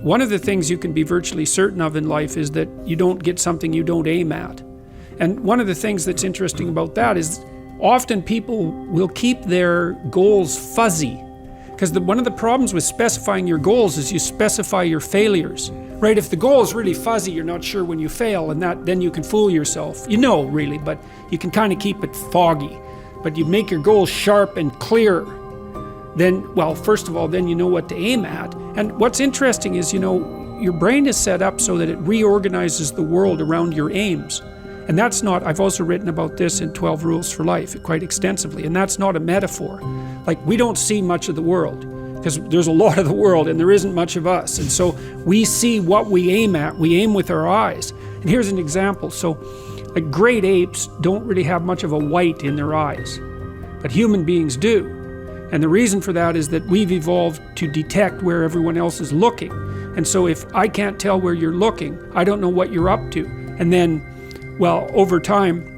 One of the things you can be virtually certain of in life is that you don't get something you don't aim at. And one of the things that's interesting about that is often people will keep their goals fuzzy. Because one of the problems with specifying your goals is you specify your failures. Right? If the goal is really fuzzy, you're not sure when you fail, and then you can fool yourself. You know, really, but you can kind of keep it foggy. But you make your goals sharp and clear. Then, well, first of all, then you know what to aim at. And what's interesting is, your brain is set up so that it reorganizes the world around your aims. And that's not, I've also written about this in 12 Rules for Life quite extensively, and that's not a metaphor. Like, we don't see much of the world, because there's a lot of the world and there isn't much of us. And so we see what we aim at, we aim with our eyes. And here's an example. So, like, great apes don't really have much of a white in their eyes, but human beings do. And the reason for that is that we've evolved to detect where everyone else is looking. And so if I can't tell where you're looking, I don't know what you're up to. And then, well, over time,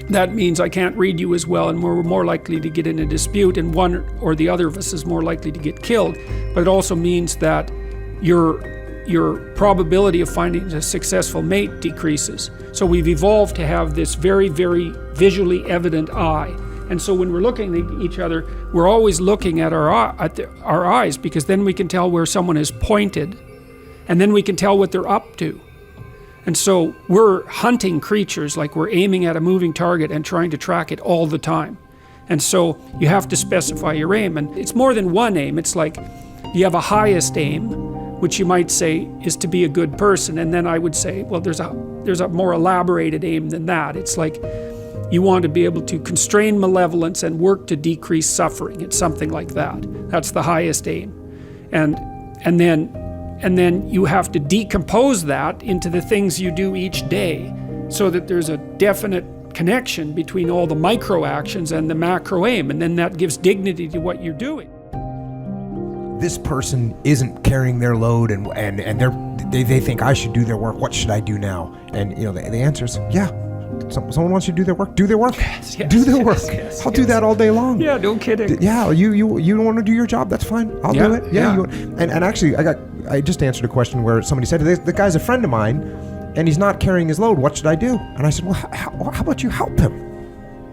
that means I can't read you as well, and we're more likely to get in a dispute, and one or the other of us is more likely to get killed. But it also means that your probability of finding a successful mate decreases. So we've evolved to have this very, very visually evident eye. And so when we're looking at each other, we're always looking at our eyes, because then we can tell where someone is pointed, and then we can tell what they're up to. And so we're hunting creatures, like we're aiming at a moving target and trying to track it all the time. And so you have to specify your aim. And it's more than one aim. It's like you have a highest aim, which you might say is to be a good person. And then I would say, well, there's a more elaborated aim than that. It's like you want to be able to constrain malevolence and work to decrease suffering. It's something like that. That's the highest aim. And then you have to decompose that into the things you do each day, so that there's a definite connection between all the micro actions and the macro aim, and then that gives dignity to what you're doing. This person isn't carrying their load, and they think I should do their work. What should I do now? And the answer is, yeah. Someone wants you to do their work. Do their work. Yes, do their work. Yes, I'll do that all day long. Yeah, no kidding. Yeah, you don't want to do your job. That's fine. I'll do it. Yeah. And actually, I just answered a question where somebody said, the guy's a friend of mine, and he's not carrying his load. What should I do? And I said, well, how about you help him?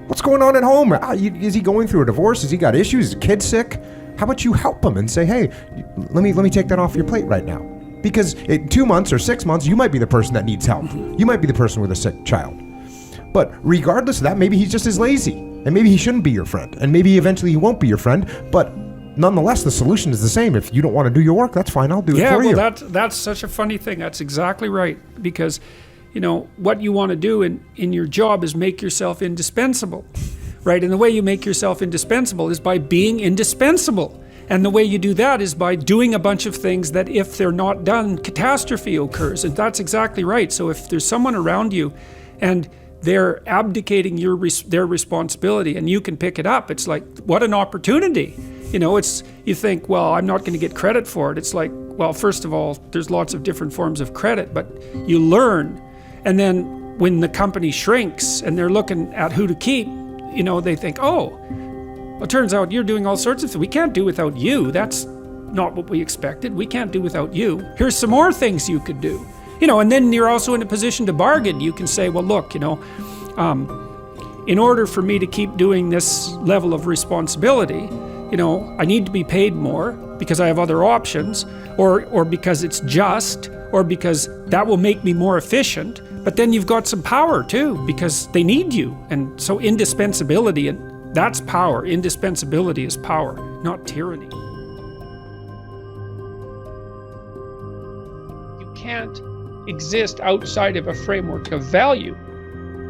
What's going on at home? Is he going through a divorce? Has he got issues? Is his kid sick? How about you help him and say, hey, let me take that off your plate right now? Because in 2 months or 6 months, you might be the person that needs help. You might be the person with a sick child. But regardless of that, maybe he's just as lazy, and maybe he shouldn't be your friend, and maybe eventually he won't be your friend, but nonetheless, the solution is the same. If you don't want to do your work, that's fine. I'll do it for you. Yeah, well, that's such a funny thing. That's exactly right. Because, what you want to do in your job is make yourself indispensable, right? And the way you make yourself indispensable is by being indispensable. And the way you do that is by doing a bunch of things that, if they're not done, catastrophe occurs. And that's exactly right. So if there's someone around you and they're abdicating their responsibility and you can pick it up, it's like, what an opportunity. You think, well, I'm not going to get credit for it. It's like, well, first of all, there's lots of different forms of credit, but you learn. And then when the company shrinks and they're looking at who to keep, they think, oh, well, it turns out you're doing all sorts of things. We can't do without you. That's not what we expected. We can't do without you. Here's some more things you could do. And then you're also in a position to bargain. You can say, well, look, in order for me to keep doing this level of responsibility, I need to be paid more because I have other options, or because it's just, or because that will make me more efficient. But then you've got some power too, because they need you. And so indispensability, and that's power. Indispensability is power, not tyranny. You can't exist outside of a framework of value.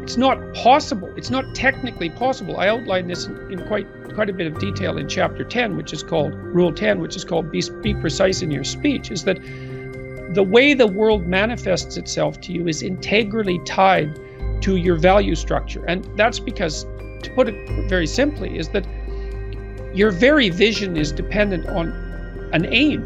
It's not possible. It's not technically possible. I outline this in quite a bit of detail in chapter 10, which is called Rule 10, which is called be precise in your speech, is that the way the world manifests itself to you is integrally tied to your value structure. And that's because, to put it very simply, is that your very vision is dependent on an aim.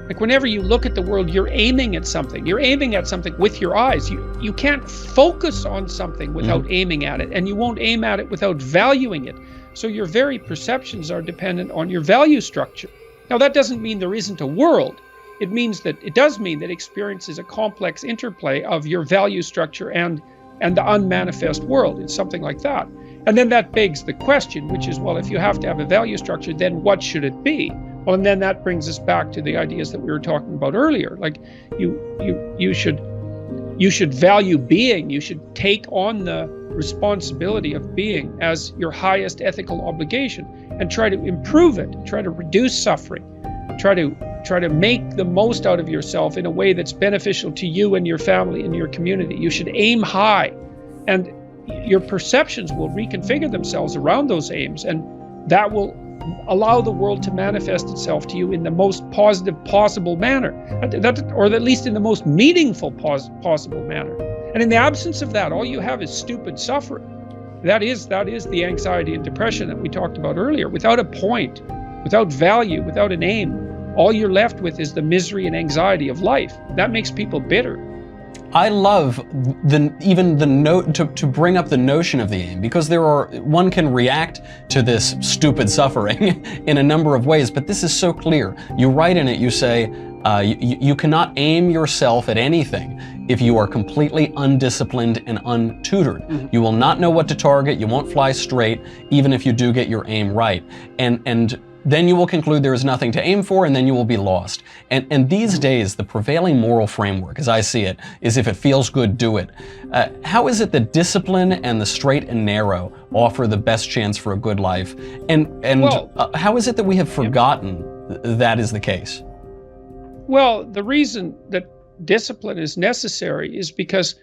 Like, whenever you look at the world, you're aiming at something. You're aiming at something with your eyes. You can't focus on something without aiming at it, and you won't aim at it without valuing it. So your very perceptions are dependent on your value structure. Now, that doesn't mean there isn't a world. it does mean that experience is a complex interplay of your value structure and the unmanifest world. It's something like that. And then that begs the question, which is, well, if you have to have a value structure, then what should it be? Well, and then that brings us back to the ideas that we were talking about earlier. Like you should value being. You should take on the responsibility of being as your highest ethical obligation and try to improve it, try to reduce suffering, try to make the most out of yourself in a way that's beneficial to you and your family and your community. You should aim high, and your perceptions will reconfigure themselves around those aims, and that will allow the world to manifest itself to you in the most positive possible manner, or at least in the most meaningful possible manner. And in the absence of that, all you have is stupid suffering. That is the anxiety and depression that we talked about earlier. Without a point, without value, without an aim, all you're left with is the misery and anxiety of life. That makes people bitter. I love to bring up the notion of the aim, because one can react to this stupid suffering in a number of ways, but this is so clear. You write in it, you say, you cannot aim yourself at anything if you are completely undisciplined and untutored. Mm-hmm. You will not know what to target, you won't fly straight, even if you do get your aim right. And then you will conclude there is nothing to aim for, and then you will be lost. And these days, the prevailing moral framework, as I see it, is if it feels good, do it. How is it that discipline and the straight and narrow offer the best chance for a good life? And how is it that we have forgotten that is the case? Well, the reason that discipline is necessary is because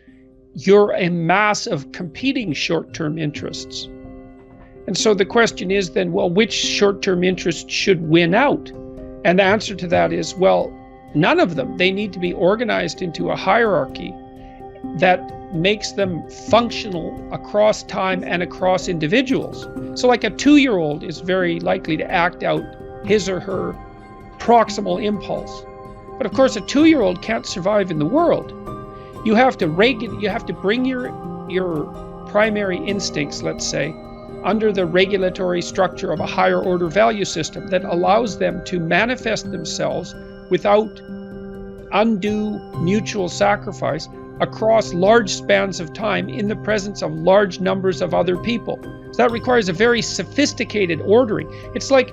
you're a mass of competing short-term interests. And so the question is then, well, which short-term interest should win out? And the answer to that is, well, none of them. They need to be organized into a hierarchy that makes them functional across time and across individuals. So like a 2-year-old is very likely to act out his or her proximal impulse. But of course, a 2-year-old can't survive in the world. You have to bring your primary instincts, let's say, under the regulatory structure of a higher order value system that allows them to manifest themselves without undue mutual sacrifice across large spans of time in the presence of large numbers of other people. So that requires a very sophisticated ordering. It's like,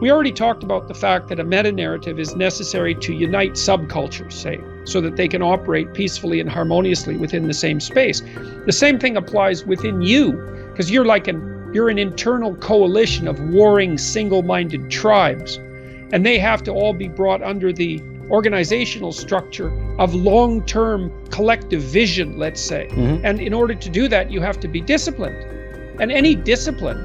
we already talked about the fact that a meta-narrative is necessary to unite subcultures, say, so that they can operate peacefully and harmoniously within the same space. The same thing applies within you, because you're an internal coalition of warring single-minded tribes, and they have to all be brought under the organizational structure of long-term collective vision, let's say. Mm-hmm. And in order to do that, you have to be disciplined. And any discipline,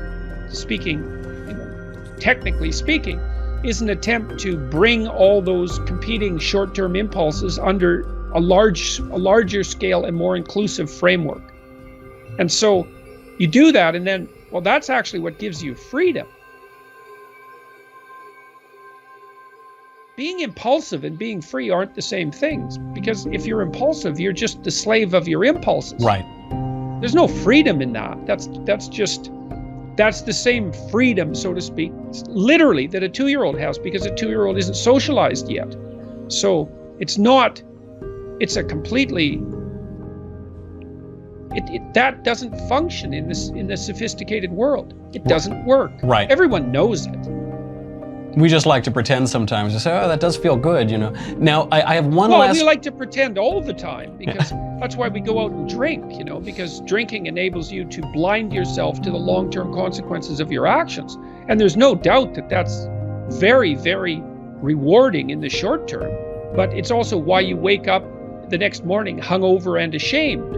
technically speaking, is an attempt to bring all those competing short-term impulses under a larger scale and more inclusive framework. And so you do that, and then, well, that's actually what gives you freedom. Being impulsive and being free aren't the same things, because if you're impulsive, you're just the slave of your impulses. Right. There's no freedom in that. That's the same freedom, so to speak, literally, that a 2-year-old has, because a 2-year-old isn't socialized yet. So it's a completely, that doesn't function in the sophisticated world. It doesn't work. Right. Everyone knows it. We just like to pretend sometimes to say, oh, that does feel good, you know. Now, I have one last... Well, we like to pretend all the time, because that's why we go out and drink, you know, because drinking enables you to blind yourself to the long-term consequences of your actions. And there's no doubt that that's very, very rewarding in the short term, but it's also why you wake up the next morning hungover and ashamed.